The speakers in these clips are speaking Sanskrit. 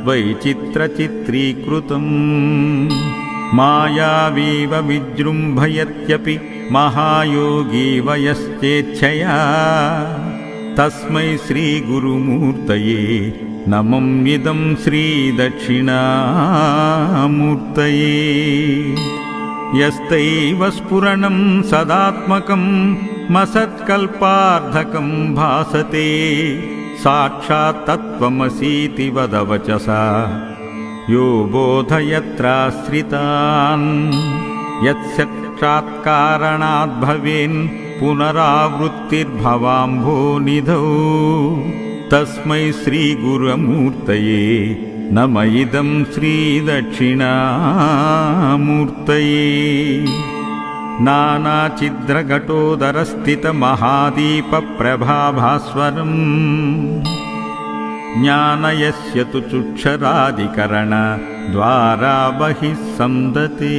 वैचित्रचित्रीकृतम् मायावीव विजृम्भयत्यपि महायोगी वयश्चेच्छया तस्मै श्रीगुरुमूर्तये नमम्यिदं श्रीदक्षिणामूर्तये यस्तैव स्फुरणं सदात्मकं मसत्कल्पार्धकं भासते साक्षात् तत्त्वमसीति वदवचसा यो बोधयत्राश्रितान् यत्साक्षात्कारणात् भवेन् पुनरावृत्तिर्भवाम्भोनिधौ तस्मै श्रीगुरुमूर्तये नम इदं श्रीदक्षिणामूर्तये नानाचिद्रघटोदरस्थितमहादीपप्रभाभास्वरम् ज्ञानयस्य तु चुक्षरादिकरणद्वारा बहिः संदते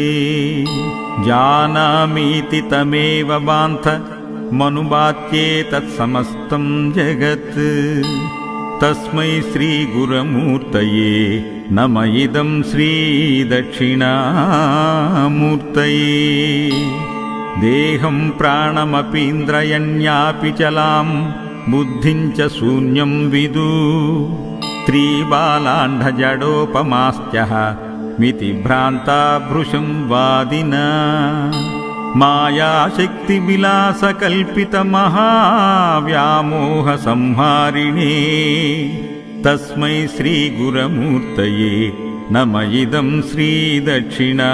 जानामीति तमेव बान्थ मनुबात्येतत्समस्तं जगत् तस्मै श्रीगुरुमूर्तये नम इदं श्रीदक्षिणामूर्तये देहं प्राणमपीन्द्रयण्यापि चलां बुद्धिं च शून्यं विदु त्रिबालाण्डजडोपमास्त्यः मिति भ्रान्ता भृशं वादिना मायाशक्तिविलासकल्पितमहाव्यामोहसंहारिणे तस्मै श्रीगुरुमूर्तये नम इदं श्रीदक्षिणामूर्तये।